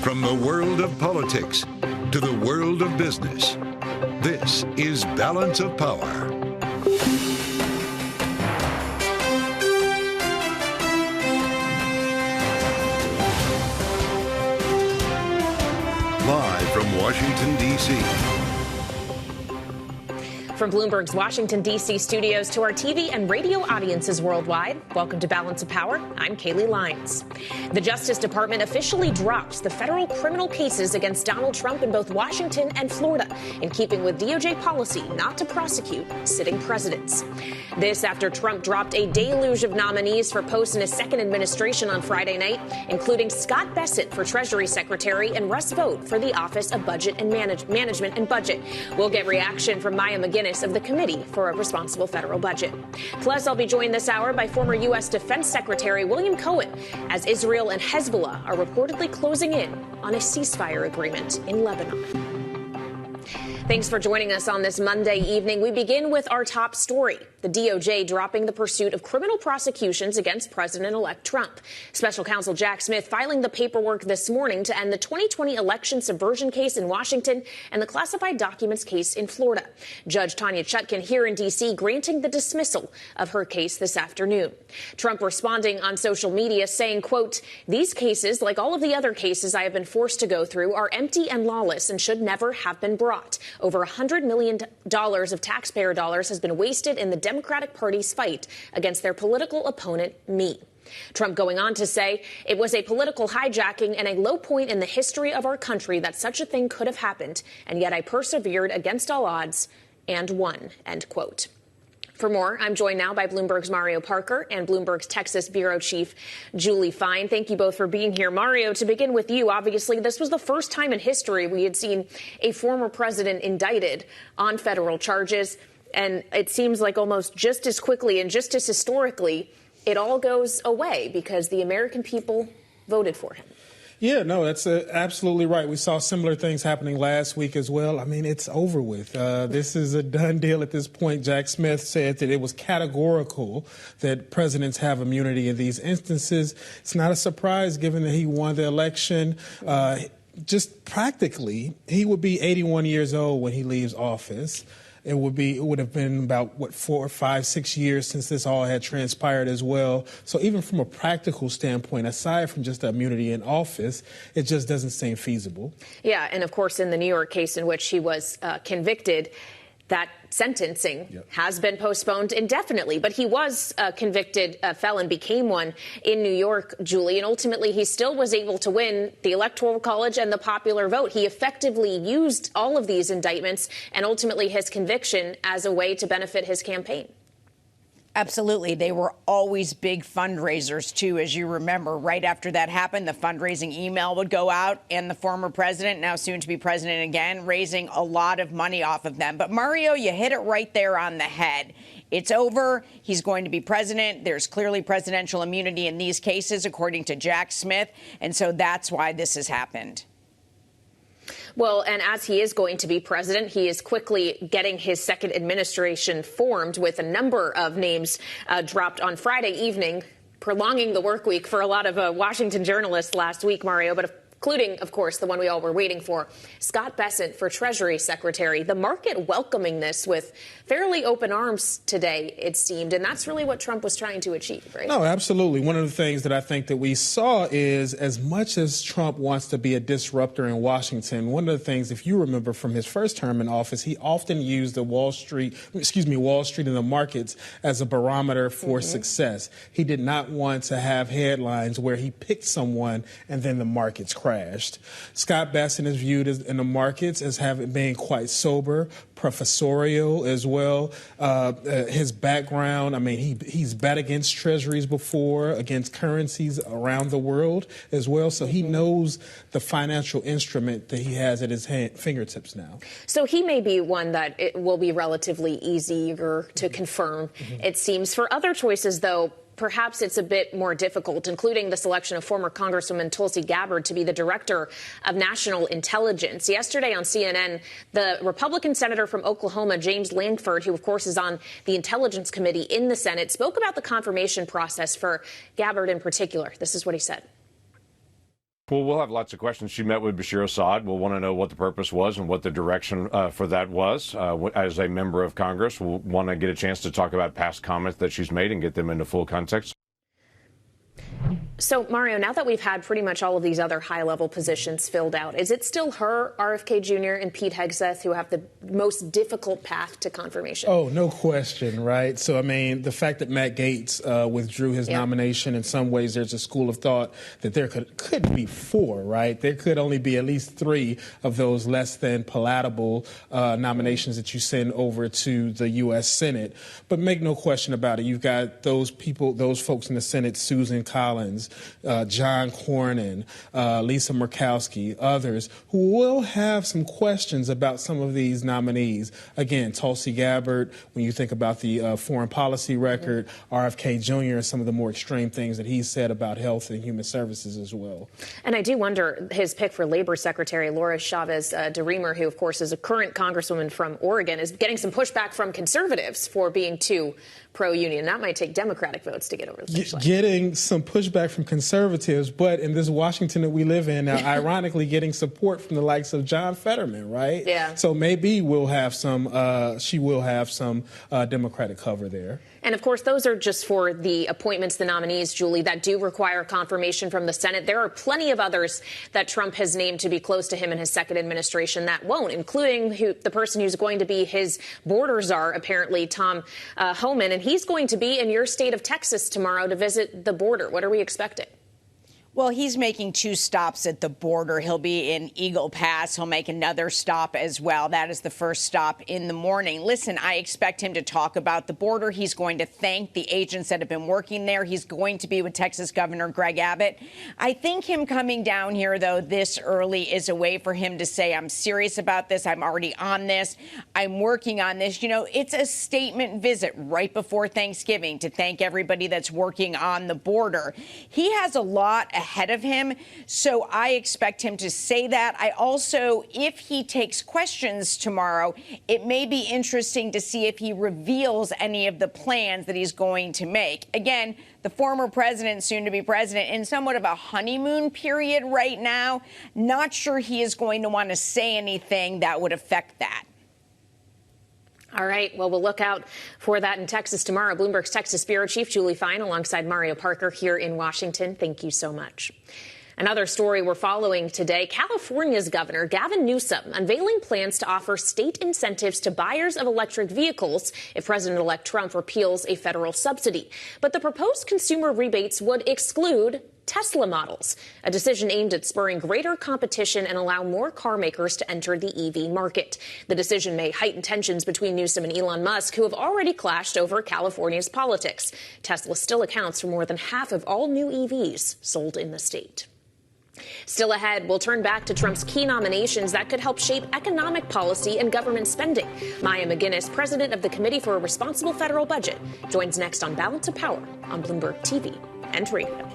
From the world of politics to the world of business, this is Balance of Power. Live from Washington, D.C. From Bloomberg's Washington, D.C. studios to our TV and radio audiences worldwide, welcome to Balance of Power. I'm Kaylee Lyons. The Justice Department officially dropped the federal criminal cases against Donald Trump in both Washington and Florida, in keeping with DOJ policy not to prosecute sitting presidents. This after Trump dropped a deluge of nominees for posts in his second administration on Friday night, including Scott Bessent for Treasury Secretary and Russ Vought for the Office of Budget and Management and Budget. We'll get reaction from MacGuineas of the Committee for a Responsible Federal Budget. Plus, I'll be joined this hour by former U.S. Defense Secretary William Cohen as Israel and Hezbollah are reportedly closing in on a ceasefire agreement in Lebanon. Thanks for joining us on this Monday evening. We begin with our top story, the DOJ dropping the pursuit of criminal prosecutions against President-elect Trump. Special counsel Jack Smith filing the paperwork this morning to end the 2020 election subversion case in Washington and the classified documents case in Florida. Judge Tanya Chutkan here in D.C. granting the dismissal of her case this afternoon. Trump responding on social media saying, quote, "These cases, like all of the other cases I have been forced to go through, are empty and lawless and should never have been brought. Over $100 million of taxpayer dollars has been wasted in the Democratic Party's fight against their political opponent, me." Trump going on to say, "It was a political hijacking and a low point in the history of our country that such a thing could have happened, and yet I persevered against all odds and won," end quote. For more, I'm joined now by Bloomberg's Mario Parker and Bloomberg's Texas Bureau Chief Julie Fine. Thank you both for being here. Mario, to begin with you, obviously, this was the first time in history we had seen a former president indicted on federal charges. And it seems like almost just as quickly and just as historically, it all goes away because the American people voted for him. Yeah, no, that's absolutely right. We saw similar things happening last week as well. I mean, it's over with. This is a done deal at this point. Jack Smith said that it was categorical that presidents have immunity in these instances. It's not a surprise given that he won the election. Just practically, he would be 81 years old when he leaves office. It would have been about, 4, 5, 6 years since this all had transpired as well. So even from a practical standpoint, aside from just the immunity in office, it just doesn't seem feasible. Yeah, and of course, in the New York case in which he was convicted, that sentencing has been postponed indefinitely. But he was a convicted felon, became one in New York, Julie, and ultimately he still was able to win the Electoral College and the popular vote. He effectively used all of these indictments and ultimately his conviction as a way to benefit his campaign. Absolutely. They were always big fundraisers, too. As you remember, right after that happened, the fundraising email would go out and the former president, now soon to be president again, raising a lot of money off of them. But Mario, you hit it right there on the head. It's over. He's going to be president. There's clearly presidential immunity in these cases, according to Jack Smith. And so that's why this has happened. Well, and as he is going to be president, he is quickly getting his second administration formed with a number of names dropped on Friday evening, prolonging the work week for a lot of Washington journalists last week, Mario, but including, of course, the one we all were waiting for, Scott Bessent for Treasury Secretary. The market welcoming this with fairly open arms today, it seemed. And that's really what Trump was trying to achieve, right? No, absolutely. One of the things that I think that we saw is as much as Trump wants to be a disruptor in Washington, one of the things, if you remember from his first term in office, he often used the Wall Street and the markets as a barometer for success. He did not want to have headlines where he picked someone and then the markets crashed. Scott Bessent is viewed in the markets as having been quite sober, professorial as well. His background, I mean, he's bet against treasuries before, against currencies around the world as well. So he knows the financial instrument that he has at his fingertips now. So he may be one that it will be relatively easier to confirm, it seems. For other choices, though, perhaps it's a bit more difficult, including the selection of former Congresswoman Tulsi Gabbard to be the director of national intelligence. Yesterday on CNN, the Republican senator from Oklahoma, James Lankford, who, of course, is on the Intelligence Committee in the Senate, spoke about the confirmation process for Gabbard in particular. This is what he said. Well, we'll have lots of questions. She met with Bashir Assad. We'll want to know what the purpose was and what the direction for that was. As a member of Congress, we'll want to get a chance to talk about past comments that she's made and get them into full context. So, Mario, now that we've had pretty much all of these other high-level positions filled out, is it still her, RFK Jr., and Pete Hegseth who have the most difficult path to confirmation? Oh, no question, right? So, I mean, the fact that Matt Gaetz withdrew his nomination, in some ways there's a school of thought that there could be four, right? There could only be at least three of those less than palatable nominations that you send over to the U.S. Senate. But make no question about it, you've got those people, those folks in the Senate, Susan Collins, John Cornyn, Lisa Murkowski, others, who will have some questions about some of these nominees. Again, Tulsi Gabbard, when you think about the foreign policy record, RFK Jr., and some of the more extreme things that he said about health and human services as well. And I do wonder, his pick for Labor Secretary Laura Chavez DeRemer, who, of course, is a current congresswoman from Oregon, is getting some pushback from conservatives for being too pro-union. That might take Democratic votes to get over the finish line. Getting some pushback from conservatives, but in this Washington that we live in now, ironically getting support from the likes of John Fetterman, right? Yeah. So maybe we'll have some, she will have some Democratic cover there. And, of course, those are just for the appointments, the nominees, Julie, that do require confirmation from the Senate. There are plenty of others that Trump has named to be close to him in his second administration that won't, including the person who's going to be his border czar, apparently, Tom Homan. And he's going to be in your state of Texas tomorrow to visit the border. What are we expecting? Well, he's making 2 stops at the border. He'll be in Eagle Pass. He'll make another stop as well. That is the first stop in the morning. Listen, I expect him to talk about the border. He's going to thank the agents that have been working there. He's going to be with Texas Governor Greg Abbott. I think him coming down here, though, this early is a way for him to say, I'm serious about this. I'm already on this. I'm working on this. You know, it's a statement visit right before Thanksgiving to thank everybody that's working on the border. He has a lot ahead of him, so I expect him to say that. I also, if he takes questions tomorrow, it may be interesting to see if he reveals any of the plans that he's going to make. Again, the former president, soon to be president, in somewhat of a honeymoon period right now. Not sure he is going to want to say anything that would affect that. All right. Well, we'll look out for that in Texas tomorrow. Bloomberg's Texas Bureau Chief Julie Fine alongside Mario Parker here in Washington. Thank you so much. Another story we're following today, California's Governor Gavin Newsom unveiling plans to offer state incentives to buyers of electric vehicles if President-elect Trump repeals a federal subsidy. But the proposed consumer rebates would exclude Tesla models, a decision aimed at spurring greater competition and allow more car makers to enter the EV market. The decision may heighten tensions between Newsom and Elon Musk, who have already clashed over California's politics. Tesla still accounts for more than half of all new EVs sold in the state. Still ahead, we'll turn back to Trump's key nominations that could help shape economic policy and government spending. Maya MacGuineas, president of the Committee for a Responsible Federal Budget, joins next on Balance of Power on Bloomberg TV and Radio.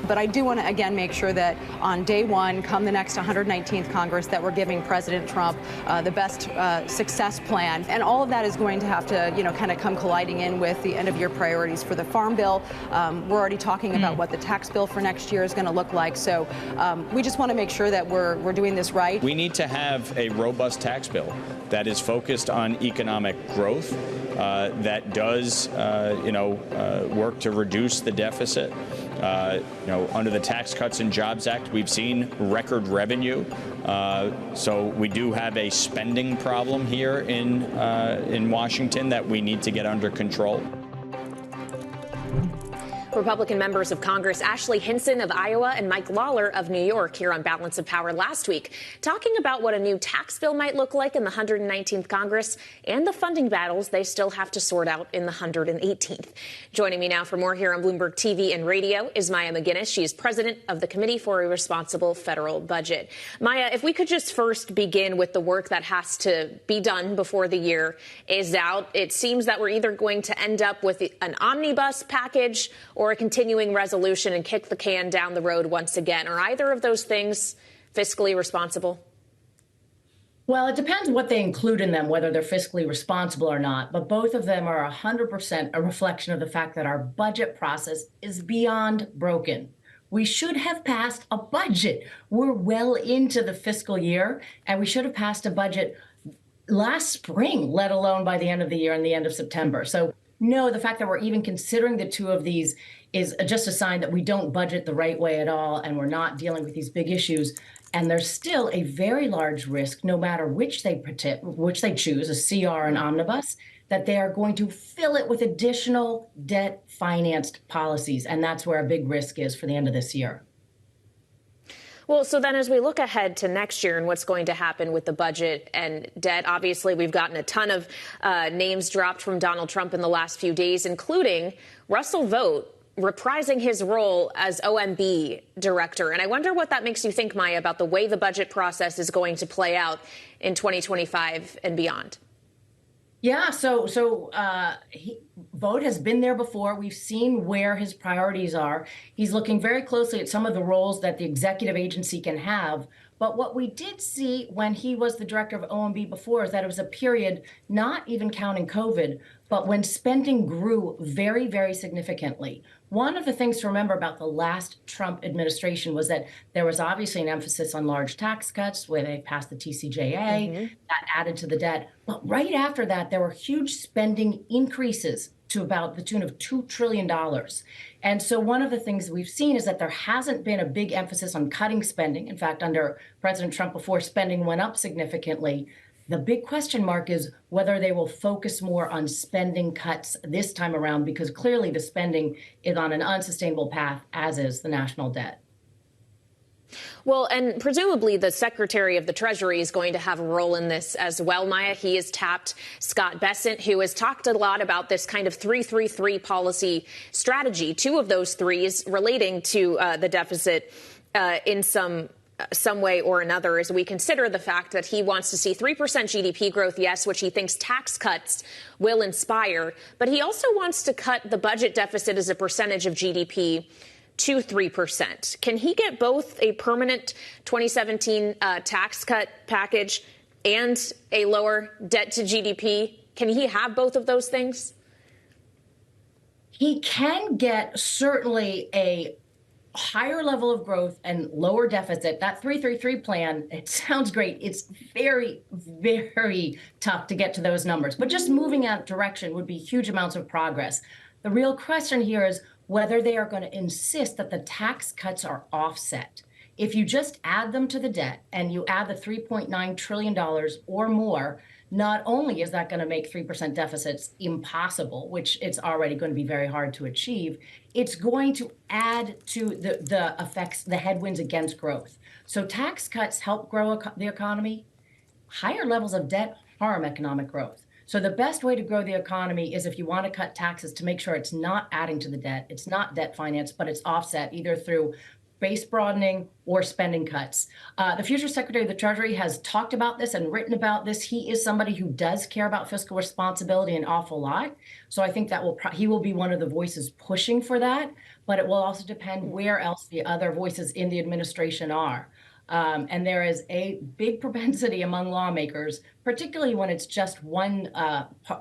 But I do want to, again, make sure that on day one, come the next 119th Congress, that we're giving President Trump the best success plan. And all of that is going to have to, kind of come colliding in with the end of year priorities for the Farm Bill. We're already talking about what the tax bill for next year is going to look like. So we just want to make sure that we're doing this right. We need to have a robust tax bill that is focused on economic growth, that does, work to reduce the deficit. Under the Tax Cuts and Jobs Act, we've seen record revenue. So we do have a spending problem here in Washington that we need to get under control. Republican members of Congress Ashley Hinson of Iowa and Mike Lawler of New York here on Balance of Power last week, talking about what a new tax bill might look like in the 119th Congress and the funding battles they still have to sort out in the 118th. Joining me now for more here on Bloomberg TV and Radio is Maya MacGuineas. She is president of the Committee for a Responsible Federal Budget. Maya, if we could just first begin with the work that has to be done before the year is out. It seems that we're either going to end up with an omnibus package or or a continuing resolution and kick the can down the road once again? Are either of those things fiscally responsible? Well, it depends what they include in them, whether they're fiscally responsible or not. But both of them are 100% a reflection of the fact that our budget process is beyond broken. We should have passed a budget. We're well into the fiscal year, and we should have passed a budget last spring, let alone by the end of the year and the end of September. So no, the fact that we're even considering the two of these is just a sign that we don't budget the right way at all, and we're not dealing with these big issues. And there's still a very large risk, no matter which they choose, a CR and omnibus, that they are going to fill it with additional debt-financed policies. And that's where a big risk is for the end of this year. Well, so then as we look ahead to next year and what's going to happen with the budget and debt, obviously we've gotten a ton of names dropped from Donald Trump in the last few days, including Russell Vought reprising his role as OMB director. And I wonder what that makes you think, Maya, about the way the budget process is going to play out in 2025 and beyond. Yeah, so Vought has been there before. We've seen where his priorities are. He's looking very closely at some of the roles that the executive agency can have. But what we did see when he was the director of OMB before is that it was a period, not even counting COVID, but when spending grew very, very significantly. One of the things to remember about the last Trump administration was that there was obviously an emphasis on large tax cuts where they passed the TCJA, that added to the debt. But right after that, there were huge spending increases to about the tune of $2 trillion. And so one of the things we've seen is that there hasn't been a big emphasis on cutting spending. In fact, under President Trump before, spending went up significantly. The big question mark is whether they will focus more on spending cuts this time around, because clearly the spending is on an unsustainable path, as is the national debt. Well, and presumably the Secretary of the Treasury is going to have a role in this as well, Maya. He has tapped Scott Bessent, who has talked a lot about this kind of 3-3-3 policy strategy. Two of those threes relating to the deficit in some way or another, as we consider the fact that he wants to see 3% GDP growth, yes, which he thinks tax cuts will inspire. But he also wants to cut the budget deficit as a percentage of GDP to 3%. Can he get both a permanent 2017 tax cut package and a lower debt to GDP? Can he have both of those things? He can get certainly a higher level of growth and lower deficit. That 3-3-3 plan, it sounds great. It's very, very tough to get to those numbers. But just moving out direction would be huge amounts of progress. The real question here is whether they are going to insist that the tax cuts are offset. If you just add them to the debt and you add the $3.9 trillion or more, not only is that going to make 3% deficits impossible, which it's already going to be very hard to achieve, it's going to add to the effects, the headwinds against growth. So tax cuts help grow the economy. Higher levels of debt harm economic growth. So the best way to grow the economy is, if you want to cut taxes, to make sure it's not adding to the debt, it's not debt finance, but it's offset either through base broadening or spending cuts. The future Secretary of the Treasury has talked about this and written about this. He is somebody who does care about fiscal responsibility an awful lot. So I think that he will be one of the voices pushing for that, but it will also depend where else the other voices in the administration are. And there is a big propensity among lawmakers, particularly when it's just one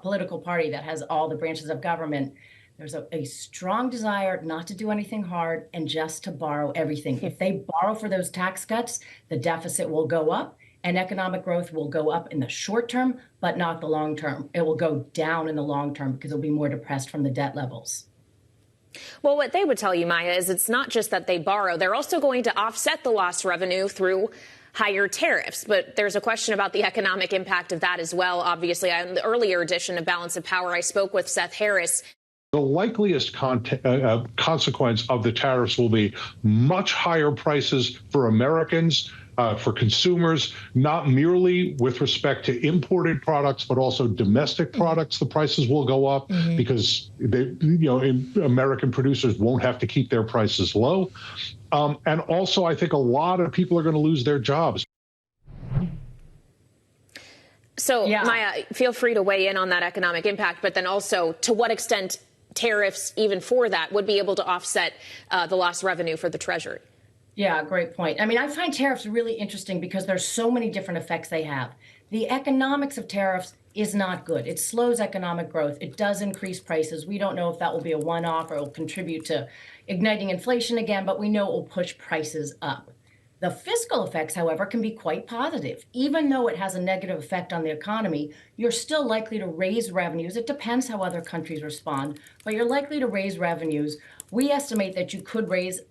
political party that has all the branches of government. There's a strong desire not to do anything hard and just to borrow everything. If they borrow for those tax cuts, the deficit will go up and economic growth will go up in the short term, but not the long term. It will go down in the long term because it'll be more depressed from the debt levels. Well, what they would tell you, Maya, is it's not just that they borrow. They're also going to offset the lost revenue through higher tariffs. But there's a question about the economic impact of that as well. Obviously, in the earlier edition of Balance of Power, I spoke with Seth Harris. The likeliest consequence of the tariffs will be much higher prices for Americans, for consumers, not merely with respect to imported products, but also domestic products. The prices will go up because American producers won't have to keep their prices low. And also, I think a lot of people are going to lose their jobs. So, Maya, feel free to weigh in on that economic impact, but then also, to what extent tariffs, even for that, would be able to offset the lost revenue for the Treasury. Yeah, great point. I mean, I find tariffs really interesting because there's so many different effects they have. The economics of tariffs is not good. It slows economic growth. It does increase prices. We don't know if that will be a one-off or it will contribute to igniting inflation again, but we know it will push prices up. The fiscal effects, however, can be quite positive. Even though it has a negative effect on the economy, you're still likely to raise revenues. It depends how other countries respond, but you're likely to raise revenues. We estimate that you could raise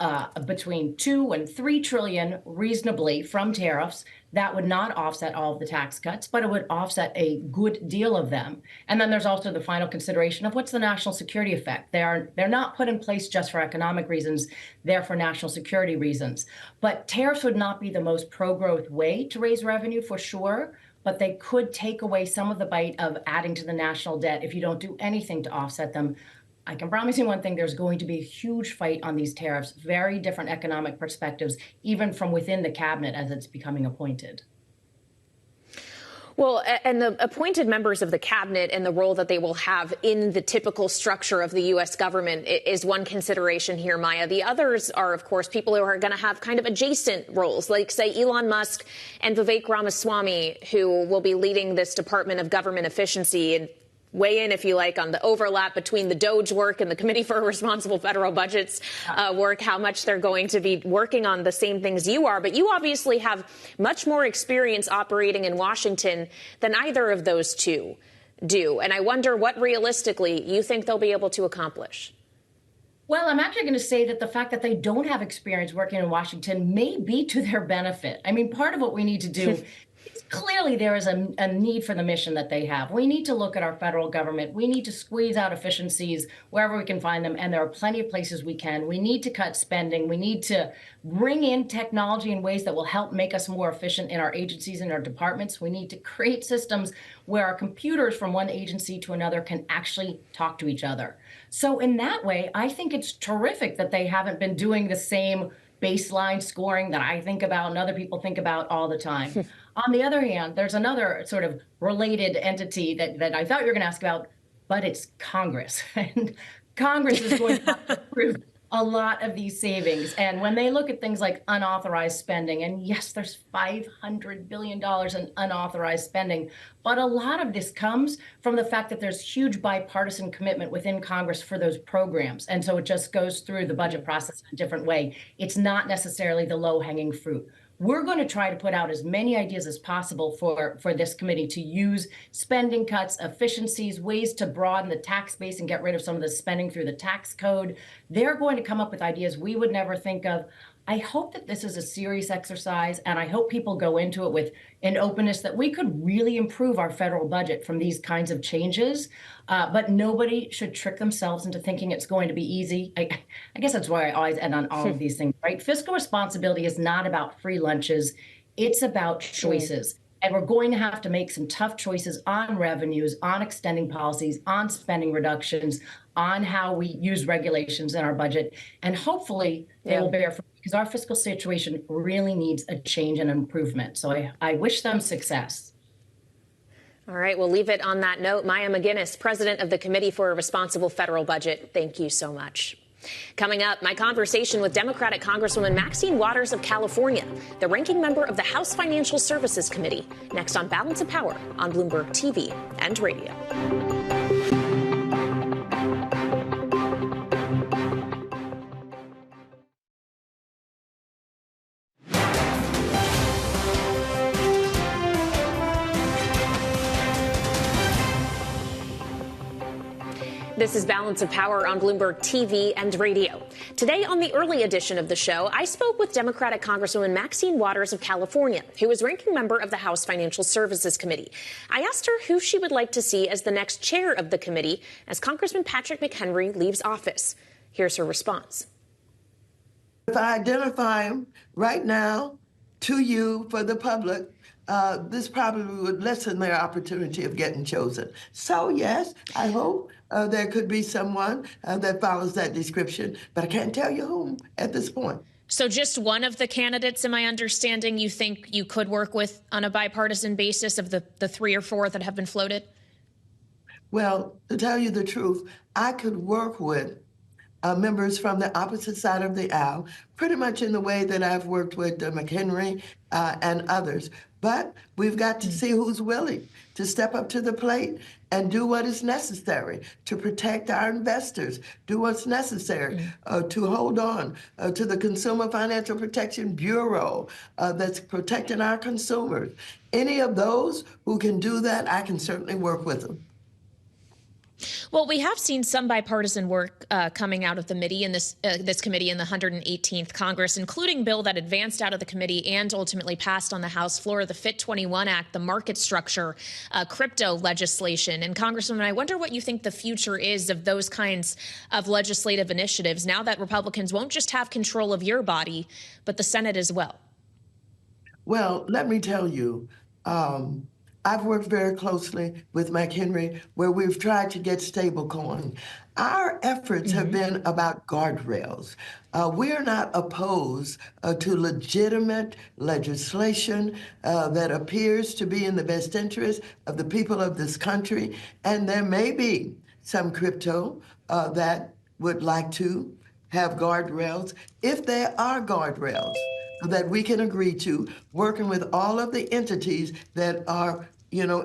between 2 and 3 trillion reasonably from tariffs. That would not offset all of the tax cuts, but it would offset a good deal of them. And then there's also the final consideration of what's the national security effect. They're not put in place just for economic reasons. They're for national security reasons. But tariffs would not be the most pro-growth way to raise revenue for sure, but they could take away some of the bite of adding to the national debt if you don't do anything to offset them. I can promise you one thing, there's going to be a huge fight on these tariffs, very different economic perspectives, even from within the cabinet as it's becoming appointed. Well, and the appointed members of the cabinet and the role that they will have in the typical structure of the U.S. government is one consideration here, Maya. The others are, of course, people who are going to have kind of adjacent roles, like, say, Elon Musk and Vivek Ramaswamy, who will be leading this Department of Government Efficiency. And weigh in, if you like, on the overlap between the DOJ work and the Committee for Responsible Federal Budgets work, how much they're going to be working on the same things you are. But you obviously have much more experience operating in Washington than either of those two do. And I wonder what realistically you think they'll be able to accomplish. Well, I'm actually going to say that the fact that they don't have experience working in Washington may be to their benefit. I mean, part of what we need to do clearly, there is a need for the mission that they have. We need to look at our federal government. We need to squeeze out efficiencies wherever we can find them, and there are plenty of places we can. We need to cut spending. We need to bring in technology in ways that will help make us more efficient in our agencies and our departments. We need to create systems where our computers from one agency to another can actually talk to each other. So in that way, I think it's terrific that they haven't been doing the same baseline scoring that I think about and other people think about all the time. On the other hand, there's another sort of related entity that I thought you were going to ask about, but it's Congress. And Congress is going to have to approve a lot of these savings. And when they look at things like unauthorized spending, and yes, there's $500 billion in unauthorized spending, but a lot of this comes from the fact that there's huge bipartisan commitment within Congress for those programs. And so it just goes through the budget process in a different way. It's not necessarily the low-hanging fruit. We're going to try to put out as many ideas as possible for this committee to use spending cuts, efficiencies, ways to broaden the tax base and get rid of some of the spending through the tax code. They're going to come up with ideas we would never think of. I hope that this is a serious exercise, and I hope people go into it with an openness that we could really improve our federal budget from these kinds of changes. But nobody should trick themselves into thinking it's going to be easy. I guess that's why I always end on all of these things, right? Fiscal responsibility is not about free lunches. It's about choices. And we're going to have to make some tough choices on revenues, on extending policies, on spending reductions, on how we use regulations in our budget. And hopefully they will bear fruit, because our fiscal situation really needs a change and improvement. So I wish them success. All right, we'll leave it on that note. Maya MacGuineas, president of the Committee for a Responsible Federal Budget, thank you so much. Coming up, my conversation with Democratic Congresswoman Maxine Waters of California, the ranking member of the House Financial Services Committee, next on Balance of Power on Bloomberg TV and radio. This is Balance of Power on Bloomberg TV and radio. Today on the early edition of the show, I spoke with Democratic Congresswoman Maxine Waters of California, who is ranking member of the House Financial Services Committee. I asked her who she would like to see as the next chair of the committee as Congressman Patrick McHenry leaves office. Here's her response. If I identify him right now to you for the public, this probably would lessen their opportunity of getting chosen. So, yes, I hope there could be someone that follows that description, but I can't tell you whom at this point. So just one of the candidates, am I understanding, you think you could work with on a bipartisan basis of the 3 or 4 that have been floated? Well, to tell you the truth, I could work with members from the opposite side of the aisle, pretty much in the way that I've worked with McHenry and others. But we've got to see who's willing to step up to the plate and do what is necessary to protect our investors, do what's necessary to hold on to the Consumer Financial Protection Bureau that's protecting our consumers. Any of those who can do that, I can certainly work with them. Well, we have seen some bipartisan work coming out of the committee in this committee in the 118th Congress, including bill that advanced out of the committee and ultimately passed on the House floor, the FIT 21 Act, the market structure, crypto legislation. And Congresswoman, I wonder what you think the future is of those kinds of legislative initiatives now that Republicans won't just have control of your body, but the Senate as well. Well, let me tell you, I've worked very closely with McHenry, where we've tried to get stablecoin. Our efforts have been about guardrails. We are not opposed to legitimate legislation that appears to be in the best interest of the people of this country. And there may be some crypto that would like to have guardrails. If there are guardrails that we can agree to, working with all of the entities that are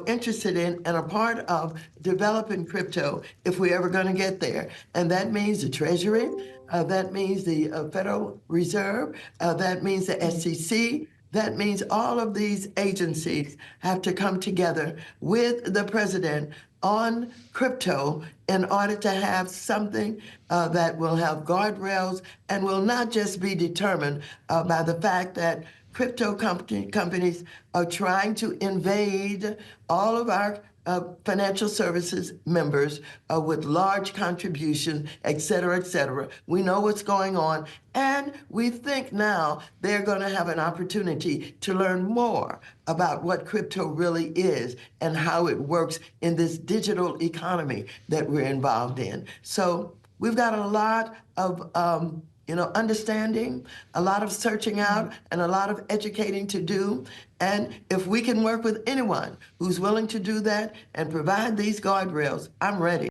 interested in and a part of developing crypto, if we're ever going to get there. And that means the Treasury, that means the Federal Reserve, that means the SEC, that means all of these agencies have to come together with the president on crypto in order to have something that will have guardrails and will not just be determined by the fact that crypto companies are trying to invade all of our financial services members with large contributions, et cetera, et cetera. We know what's going on, and we think now they're going to have an opportunity to learn more about what crypto really is and how it works in this digital economy that we're involved in. So we've got a lot of understanding, a lot of searching out, and a lot of educating to do. And if we can work with anyone who's willing to do that and provide these guardrails, I'm ready.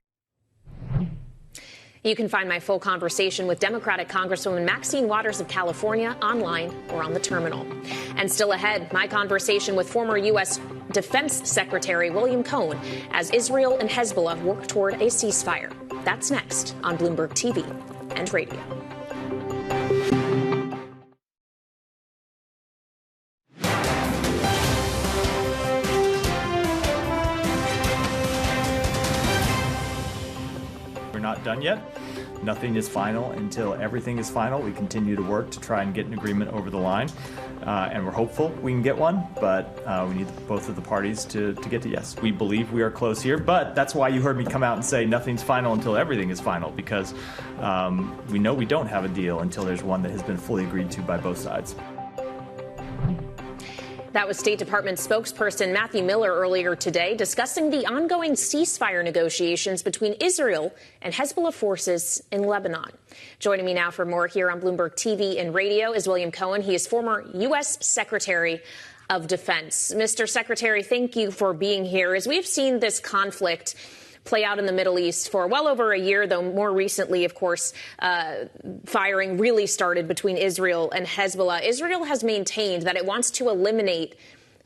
You can find my full conversation with Democratic Congresswoman Maxine Waters of California online or on the terminal. And still ahead, my conversation with former U.S. Defense Secretary William Cohen as Israel and Hezbollah work toward a ceasefire. That's next on Bloomberg TV and radio. Not done yet. Nothing is final until everything is final. We continue to work to try and get an agreement over the line, and we're hopeful we can get one, but we need both of the parties to get to yes. We believe we are close here, but that's why you heard me come out and say nothing's final until everything is final, because we know we don't have a deal until there's one that has been fully agreed to by both sides. That was State Department spokesperson Matthew Miller earlier today discussing the ongoing ceasefire negotiations between Israel and Hezbollah forces in Lebanon. Joining me now for more here on Bloomberg TV and radio is William Cohen. He is former U.S. Secretary of Defense. Mr. Secretary, thank you for being here. As we've seen this conflict play out in the Middle East for well over a year, though more recently, of course, firing really started between Israel and Hezbollah. Israel has maintained that it wants to eliminate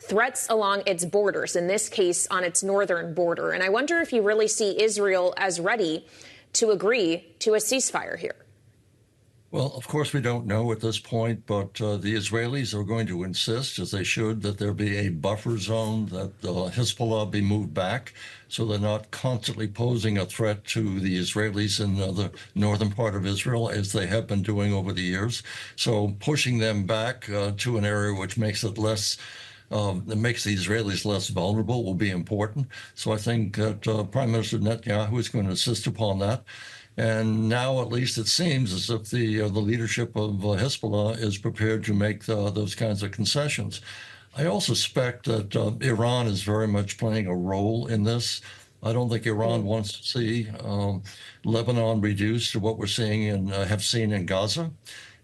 threats along its borders, in this case on its northern border. And I wonder if you really see Israel as ready to agree to a ceasefire here. Well, of course, we don't know at this point, but the Israelis are going to insist, as they should, that there be a buffer zone, that Hezbollah be moved back, so they're not constantly posing a threat to the Israelis in the northern part of Israel, as they have been doing over the years. So pushing them back to an area which makes it less that makes the Israelis less vulnerable will be important. So I think that Prime Minister Netanyahu is going to insist upon that. And now, at least, it seems as if the leadership of Hezbollah is prepared to make those kinds of concessions. I also suspect that Iran is very much playing a role in this. I don't think Iran wants to see Lebanon reduced to what we're seeing and have seen in Gaza.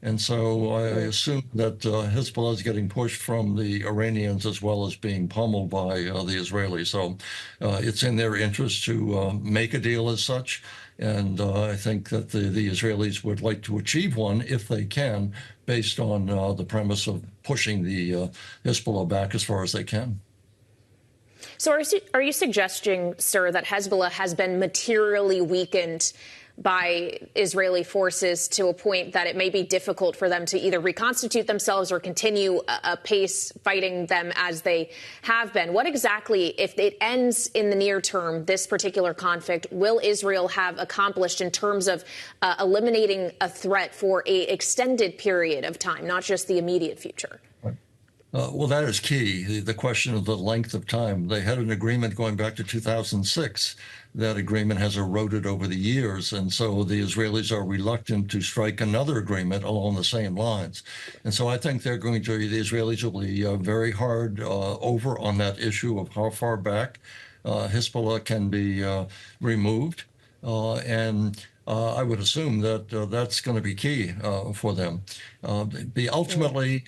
And so I assume that Hezbollah is getting pushed from the Iranians as well as being pummeled by the Israelis. So it's in their interest to make a deal as such. And I think that the Israelis would like to achieve one if they can, based on the premise of pushing the Hezbollah back as far as they can. So are you suggesting, sir, that Hezbollah has been materially weakened by Israeli forces to a point that it may be difficult for them to either reconstitute themselves or continue a pace fighting them as they have been? What exactly, if it ends in the near term, this particular conflict, will Israel have accomplished in terms of eliminating a threat for an extended period of time, not just the immediate future? Well, that is key, the question of the length of time. They had an agreement going back to 2006. That agreement has eroded over the years, and so the Israelis are reluctant to strike another agreement along the same lines. And so I think the Israelis will be very hard over on that issue of how far back Hezbollah can be removed. And I would assume that that's going to be key for them. Ultimately,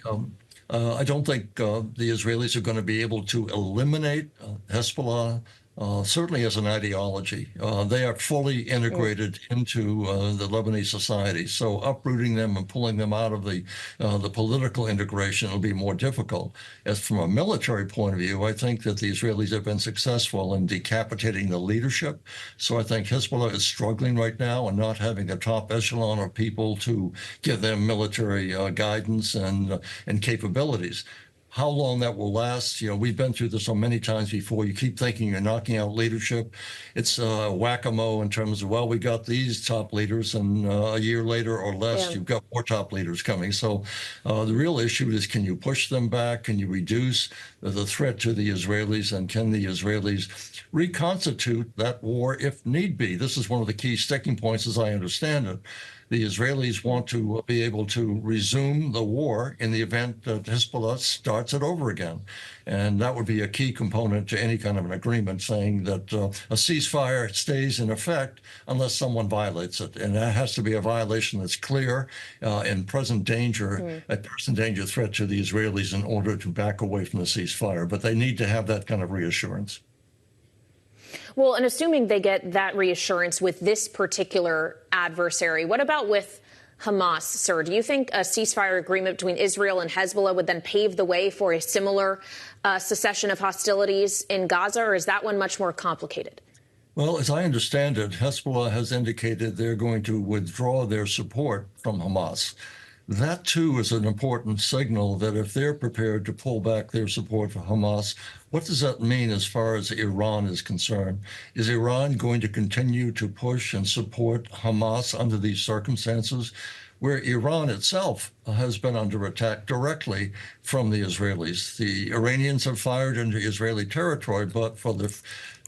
I don't think the Israelis are going to be able to eliminate Hezbollah, certainly as an ideology. They are fully integrated into the Lebanese society. So uprooting them and pulling them out of the political integration will be more difficult. As from a military point of view, I think that the Israelis have been successful in decapitating the leadership. So I think Hezbollah is struggling right now and not having a top echelon of people to give them military guidance and capabilities. How long that will last, we've been through this so many times before. You keep thinking you're knocking out leadership. It's whack-a-mole in terms of, well, we got these top leaders, and a year later or less, you've got more top leaders coming. So the real issue is, can you push them back? Can you reduce the threat to the Israelis? And can the Israelis reconstitute that war if need be? This is one of the key sticking points, as I understand it. The Israelis want to be able to resume the war in the event that Hezbollah starts it over again. And that would be a key component to any kind of an agreement, saying that a ceasefire stays in effect unless someone violates it. And that has to be a violation that's clear and present danger, a present danger threat to the Israelis in order to back away from the ceasefire. But they need to have that kind of reassurance. Well, and assuming they get that reassurance with this particular adversary, what about with Hamas, sir? Do you think a ceasefire agreement between Israel and Hezbollah would then pave the way for a similar cessation of hostilities in Gaza, or is that one much more complicated? Well, as I understand it, Hezbollah has indicated they're going to withdraw their support from Hamas. That, too, is an important signal that if they're prepared to pull back their support for Hamas, what does that mean as far as Iran is concerned? Is Iran going to continue to push and support Hamas under these circumstances, where Iran itself has been under attack directly from the Israelis? The Iranians have fired into Israeli territory, but for the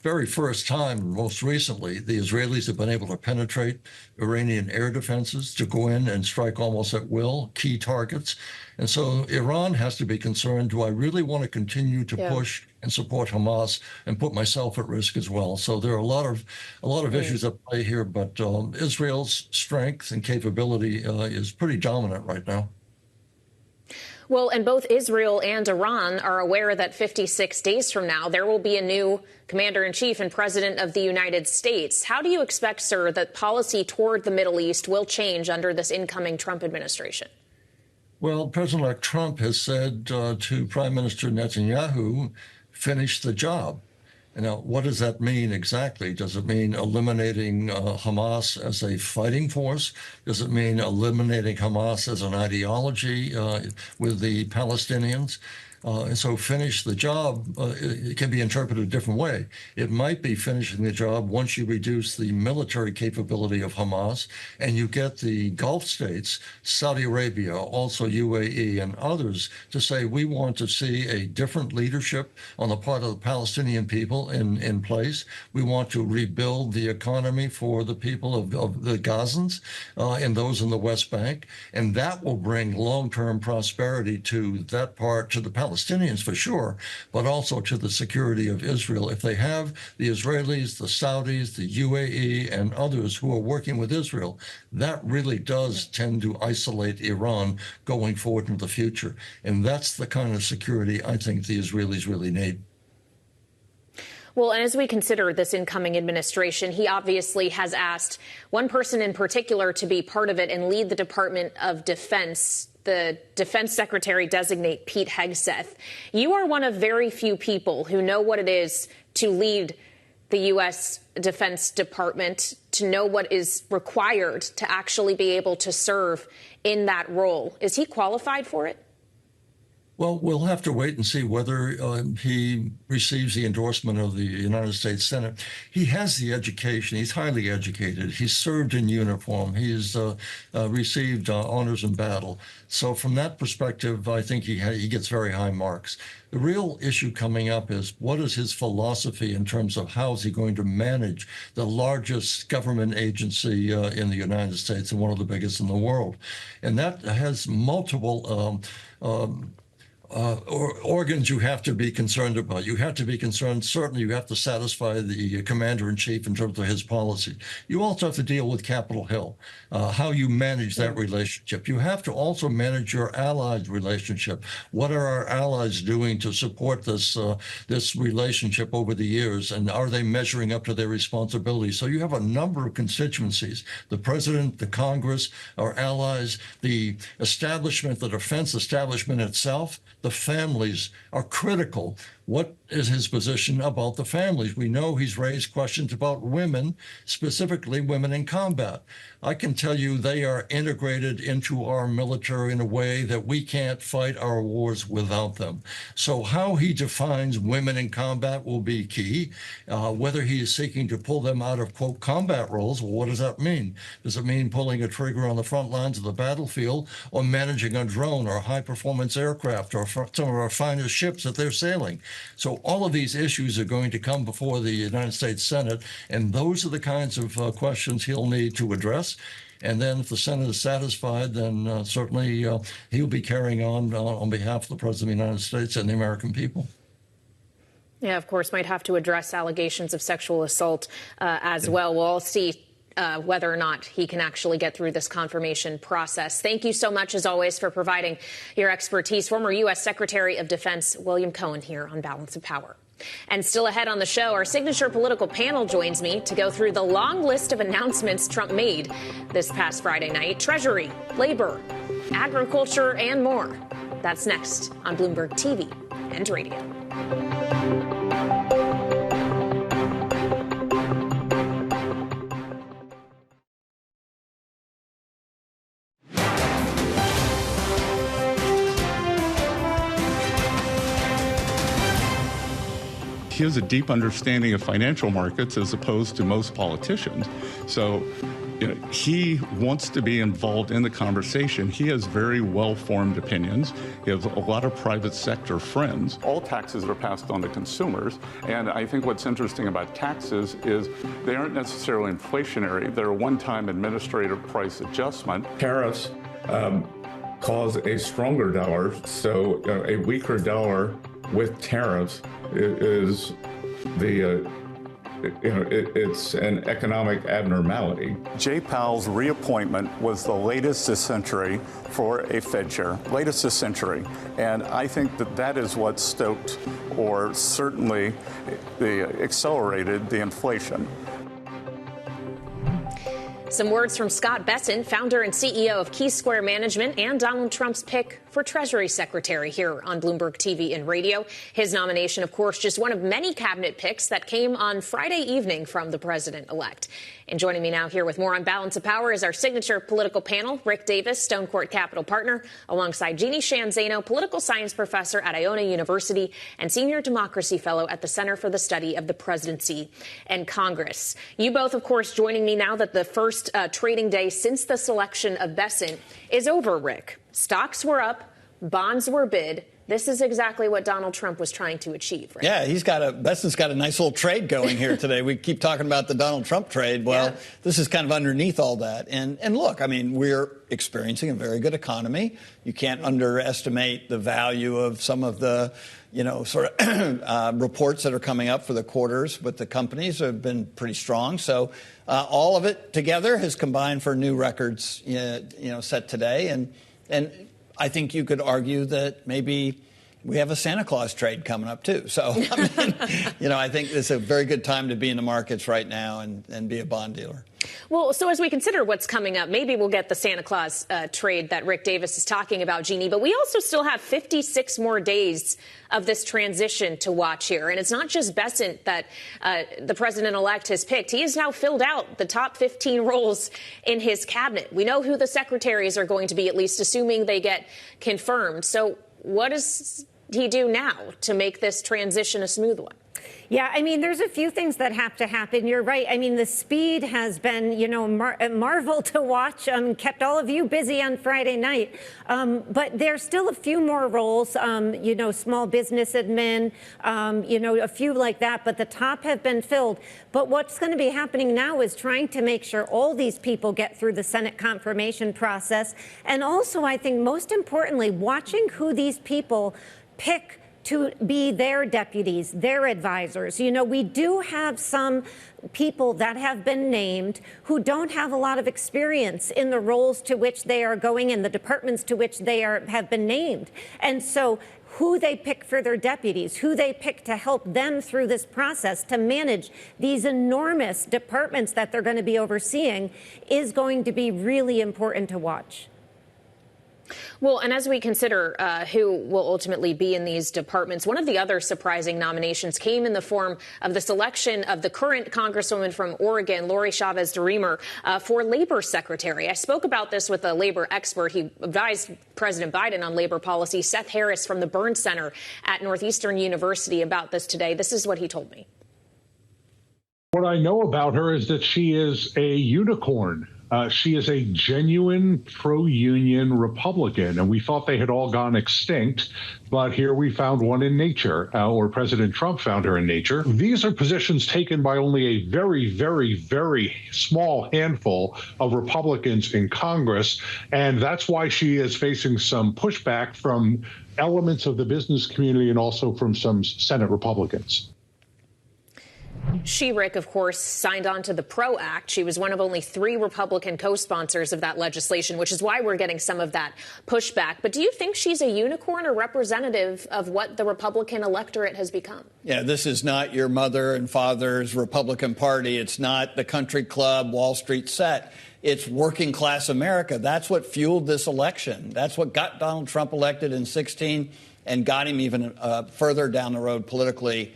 very first time, most recently, the Israelis have been able to penetrate Iranian air defenses to go in and strike almost at will key targets. And so Iran has to be concerned, do I really want to continue to push and support Hamas and put myself at risk as well? So there are a lot of issues at play here, but Israel's strength and capability is pretty dominant right now. Well, and both Israel and Iran are aware that 56 days from now, there will be a new commander-in-chief and president of the United States. How do you expect, sir, that policy toward the Middle East will change under this incoming Trump administration? Well, President-elect Trump has said to Prime Minister Netanyahu, finish the job. Now, what does that mean exactly? Does it mean eliminating Hamas as a fighting force? Does it mean eliminating Hamas as an ideology with the Palestinians? And so finish the job, it can be interpreted a different way. It might be finishing the job once you reduce the military capability of Hamas and you get the Gulf states, Saudi Arabia, also UAE and others to say, we want to see a different leadership on the part of the Palestinian people in place. We want to rebuild the economy for the people of the Gazans and those in the West Bank. And that will bring long-term prosperity to that part, to the Palestinians Palestinians for sure, but also to the security of Israel. If they have the Israelis, the Saudis, the UAE, and others who are working with Israel, that really does tend to isolate Iran going forward into the future. And that's the kind of security I think the Israelis really need. Well, and as we consider this incoming administration, he obviously has asked one person in particular to be part of it and lead the Department of Defense, the Defense Secretary designate Pete Hegseth. You are one of very few people who know what it is to lead the U.S. Defense Department, to know what is required to actually be able to serve in that role. Is he qualified for it? Well, we'll have to wait and see whether he receives the endorsement of the United States Senate. He has the education. He's highly educated. He's served in uniform. He's received honors in battle. So from that perspective, I think he gets very high marks. The real issue coming up is what is his philosophy in terms of how is he going to manage the largest government agency in the United States and one of the biggest in the world. And that has multiple organs you have to be concerned about. You have to be concerned, certainly you have to satisfy the commander-in-chief in terms of his policy. You also have to deal with Capitol Hill, how you manage that relationship. You have to also manage your allies' relationship. What are our allies doing to support this relationship over the years, and are they measuring up to their responsibilities? So you have a number of constituencies, the president, the Congress, our allies, the establishment, the defense establishment itself. The families are critical. What is his position about the families? We know he's raised questions about women, specifically women in combat. I can tell you they are integrated into our military in a way that we can't fight our wars without them. So how he defines women in combat will be key. Whether he is seeking to pull them out of, quote, combat roles, well, what does that mean? Does it mean pulling a trigger on the front lines of the battlefield, or managing a drone or high-performance aircraft or some of our finest ships that they're sailing? So all of these issues are going to come before the United States Senate, and those are the kinds of questions he'll need to address. And then if the Senate is satisfied, then certainly he'll be carrying on behalf of the President of the United States and the American people. Yeah, of course, might have to address allegations of sexual assault as well. We'll all see whether or not he can actually get through this confirmation process. Thank you so much, as always, for providing your expertise. Former U.S. Secretary of Defense William Cohen here on Balance of Power. And still ahead on the show, our signature political panel joins me to go through the long list of announcements Trump made this past Friday night. Treasury, labor, agriculture, and more. That's next on Bloomberg TV and radio. He has a deep understanding of financial markets as opposed to most politicians. So, he wants to be involved in the conversation. He has very well-formed opinions. He has a lot of private sector friends. All taxes are passed on to consumers. And I think what's interesting about taxes is they aren't necessarily inflationary. They're a one-time administrative price adjustment. Tariffs cause a stronger dollar. So a weaker dollar with tariffs is it's an economic abnormality. Jay Powell's reappointment was the latest this century for a Fed chair, latest this century. And I think that is what stoked or certainly accelerated the inflation. Some words from Scott Bessent, founder and CEO of Key Square Management, and Donald Trump's pick for Treasury Secretary here on Bloomberg TV and radio. His nomination, of course, just one of many cabinet picks that came on Friday evening from the president-elect. And joining me now here with more on Balance of Power is our signature political panel, Rick Davis, Stone Court Capital partner, alongside Jeannie Shanzano, political science professor at Iona University and senior democracy fellow at the Center for the Study of the Presidency and Congress. You both, of course, joining me now that the first trading day since the selection of Bessent is over, Rick. Stocks were up, bonds were bid, This is exactly what Donald Trump was trying to achieve, right? Yeah, Bessent's got a nice little trade going here today. We keep talking about the Donald Trump trade. Well, This is kind of underneath all that. And look, I mean, we're experiencing a very good economy. You can't underestimate the value of some of the, sort of reports that are coming up for the quarters with the companies have been pretty strong. So all of it together has combined for new records, set today. And I think you could argue that maybe we have a Santa Claus trade coming up, too. So, I think it's a very good time to be in the markets right now and be a bond dealer. Well, so as we consider what's coming up, maybe we'll get the Santa Claus trade that Rick Davis is talking about, Jeannie. But we also still have 56 more days of this transition to watch here. And it's not just Bessent that the president-elect has picked. He has now filled out the top 15 roles in his cabinet. We know who the secretaries are going to be, at least assuming they get confirmed. So what does he do now to make this transition a smooth one? Yeah, I mean, there's a few things that have to happen. You're right. I mean, the speed has been, a marvel to watch. Kept all of you busy on Friday night. But there's still a few more roles, small business admin, a few like that. But the top have been filled. But what's going to be happening now is trying to make sure all these people get through the Senate confirmation process. And also, I think most importantly, watching who these people pick to be their deputies, their advisors. We do have some people that have been named who don't have a lot of experience in the roles to which they are going in, the departments to which they have been named. And so who they pick for their deputies, who they pick to help them through this process to manage these enormous departments that they're going to be overseeing is going to be really important to watch. Well, and as we consider who will ultimately be in these departments, one of the other surprising nominations came in the form of the selection of the current Congresswoman from Oregon, Lori Chavez-DeRemer, for labor secretary. I spoke about this with a labor expert. He advised President Biden on labor policy, Seth Harris from the Burns Center at Northeastern University, about this today. This is what he told me. What I know about her is that she is a unicorn. She is a genuine pro-union Republican, and we thought they had all gone extinct, but here we found one in nature, or President Trump found her in nature. These are positions taken by only a very, very, very small handful of Republicans in Congress, and that's why she is facing some pushback from elements of the business community and also from some Senate Republicans. She, Rick, of course, signed on to the PRO Act. She was one of only 3 Republican co-sponsors of that legislation, which is why we're getting some of that pushback. But do you think she's a unicorn or representative of what the Republican electorate has become? Yeah, this is not your mother and father's Republican Party. It's not the country club Wall Street set. It's working class America. That's what fueled this election. That's what got Donald Trump elected in 2016 and got him even further down the road politically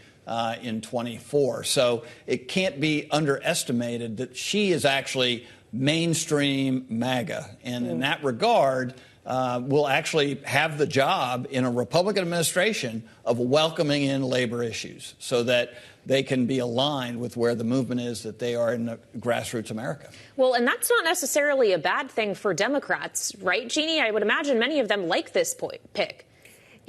in 24. So it can't be underestimated that she is actually mainstream MAGA. And in that regard, will actually have the job in a Republican administration of welcoming in labor issues so that they can be aligned with where the movement is that they are in the grassroots America. Well, and that's not necessarily a bad thing for Democrats, right, Jeannie? I would imagine many of them like this pick.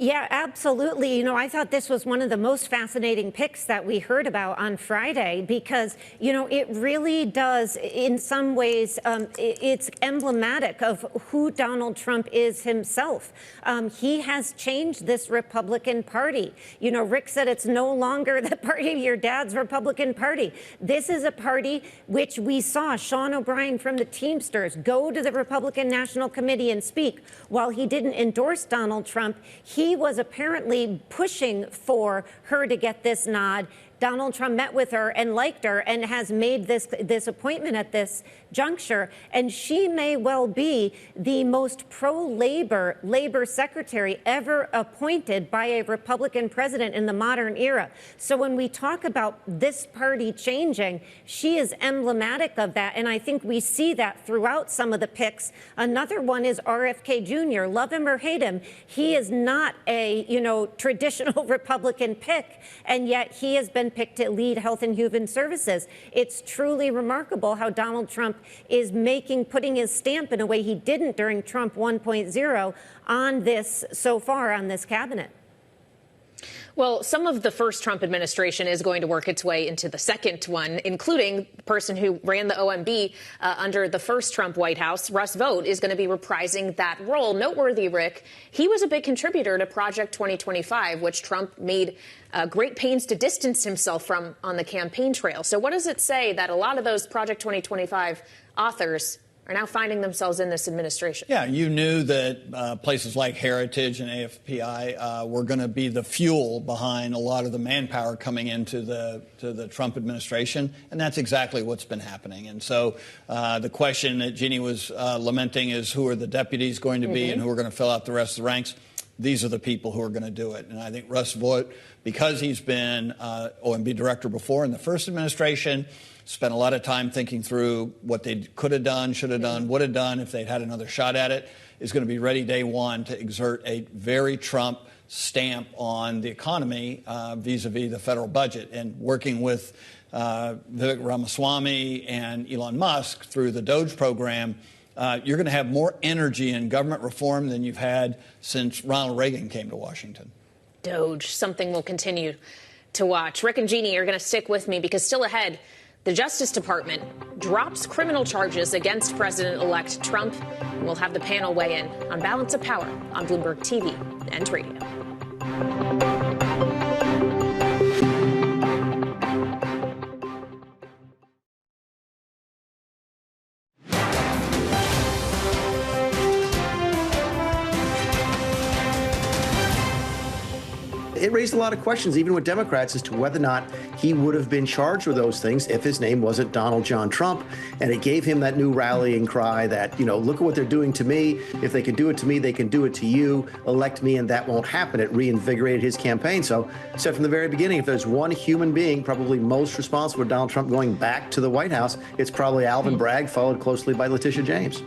Yeah, absolutely. I thought this was one of the most fascinating picks that we heard about on Friday because, it really does, in some ways, it's emblematic of who Donald Trump is himself. He has changed this Republican Party. Rick said it's no longer the party of your dad's Republican Party. This is a party which we saw Sean O'Brien from the Teamsters go to the Republican National Committee and speak. While he didn't endorse Donald Trump, he was apparently pushing for her to get this nod. Donald Trump met with her and liked her and has made this appointment at this juncture. And she may well be the most pro-labor secretary ever appointed by a Republican president in the modern era. So when we talk about this party changing, she is emblematic of that. And I think we see that throughout some of the picks. Another one is RFK Jr. Love him or hate him, he is not a, traditional Republican pick. And yet he has been been picked to lead Health and Human Services. It's truly remarkable how Donald Trump is putting his stamp in a way he didn't during Trump 1.0 on this so far on this cabinet. Well, some of the first Trump administration is going to work its way into the second one, including the person who ran the OMB under the first Trump White House. Russ Vought is going to be reprising that role. Noteworthy, Rick, he was a big contributor to Project 2025, which Trump made great pains to distance himself from on the campaign trail. So what does it say that a lot of those Project 2025 authors are now finding themselves in this administration? Yeah, you knew that places like Heritage and AFPI were going to be the fuel behind a lot of the manpower coming into the Trump administration, and that's exactly what's been happening. And so the question that Jeannie was lamenting is who are the deputies going to be and who are going to fill out the rest of the ranks. These are the people who are going to do it. And I think Russ Vought, because he's been OMB director before in the first administration, spent a lot of time thinking through what they could have done, should have done, would have done if they'd had another shot at it, is going to be ready day one to exert a very Trump stamp on the economy vis-a-vis the federal budget. And working with Vivek Ramaswamy and Elon Musk through the DOJ program, you're going to have more energy in government reform than you've had since Ronald Reagan came to Washington. DOJ, something we'll continue to watch. Rick and Jeannie are going to stick with me because still ahead, the Justice Department drops criminal charges against President-elect Trump. We'll have the panel weigh in on Balance of Power on Bloomberg TV and radio. It raised a lot of questions, even with Democrats, as to whether or not he would have been charged with those things if his name wasn't Donald John Trump. And it gave him that new rallying cry that, look at what they're doing to me. If they can do it to me, they can do it to you. Elect me, and that won't happen. It reinvigorated his campaign. So, said from the very beginning, if there's one human being probably most responsible for Donald Trump going back to the White House, it's probably Alvin Bragg, followed closely by Letitia James.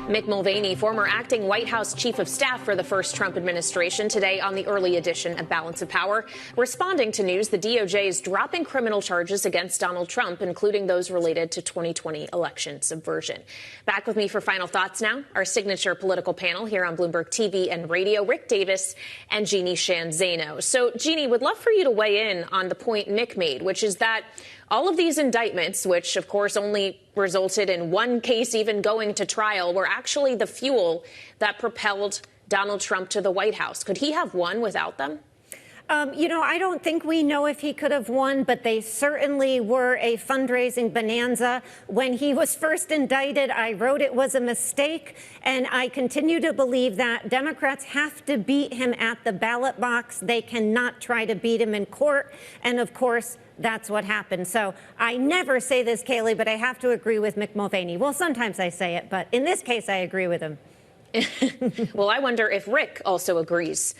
Mick Mulvaney, former acting White House chief of staff for the first Trump administration, today on the early edition of Balance of Power, responding to news the DOJ is dropping criminal charges against Donald Trump, including those related to 2020 election subversion. Back with me for final thoughts now, our signature political panel here on Bloomberg TV and radio, Rick Davis and Jeannie Sheehan Zaino. So, Jeannie, would love for you to weigh in on the point Mick made, which is that all of these indictments, which, of course, only resulted in one case even going to trial, were actually the fuel that propelled Donald Trump to the White House. Could he have won without them? I don't think we know if he could have won, but they certainly were a fundraising bonanza. When he was first indicted, I wrote it was a mistake, and I continue to believe that Democrats have to beat him at the ballot box. They cannot try to beat him in court, and of course, that's what happened. So I never say this, Kayleigh, but I have to agree with Mick Mulvaney. Well, sometimes I say it, but in this case, I agree with him. Well, I wonder if Rick also agrees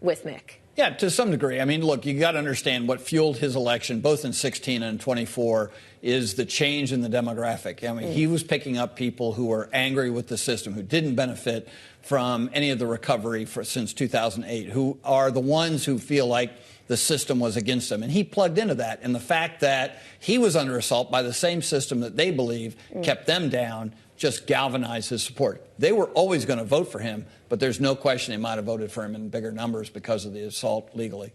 with Mick. Yeah, to some degree. I mean, look, you got to understand what fueled his election, both in 16 and 24, is the change in the demographic. I mean, he was picking up people who were angry with the system, who didn't benefit from any of the recovery since 2008, who are the ones who feel like the system was against them. And he plugged into that. And the fact that he was under assault by the same system that they believe kept them down just galvanized his support. They were always going to vote for him, but there's no question they might have voted for him in bigger numbers because of the assault legally.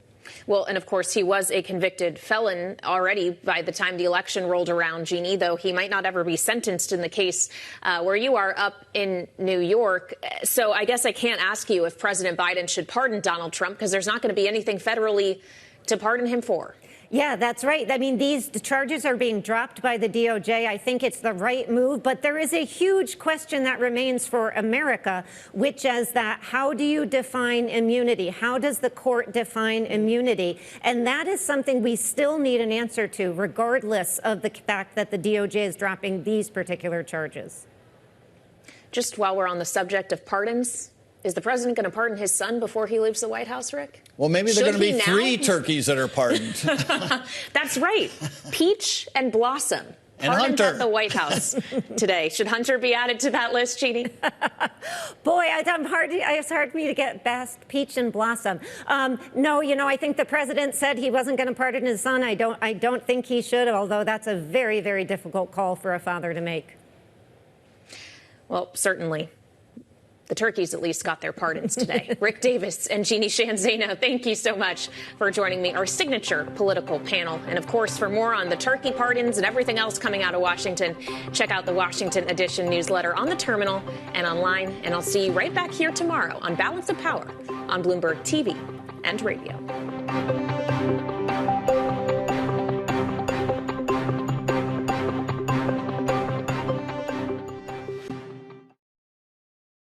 Well, and of course, he was a convicted felon already by the time the election rolled around, Jeannie, though he might not ever be sentenced in the case where you are up in New York. So I guess I can't ask you if President Biden should pardon Donald Trump because there's not going to be anything federally to pardon him for. Yeah, that's right. I mean, these charges are being dropped by the DOJ. I think it's the right move. But there is a huge question that remains for America, which is that how do you define immunity? How does the court define immunity? And that is something we still need an answer to, regardless of the fact that the DOJ is dropping these particular charges. Just while we're on the subject of pardons, is the president going to pardon his son before he leaves the White House, Rick? Well, maybe there are going to be 3 turkeys that are pardoned. That's right. Peach and Blossom. And pardoned Hunter. at the White House today. Should Hunter be added to that list, Jeannie? Boy, it's hard for me to get best peach and blossom. No, I think the president said he wasn't going to pardon his son. I don't think he should, although that's a very, very difficult call for a father to make. Well, certainly. The turkeys at least got their pardons today. Rick Davis and Jeannie Sheehan Zaino, thank you so much for joining me, our signature political panel. And of course, for more on the turkey pardons and everything else coming out of Washington, check out the Washington Edition newsletter on the terminal and online. And I'll see you right back here tomorrow on Balance of Power on Bloomberg TV and radio.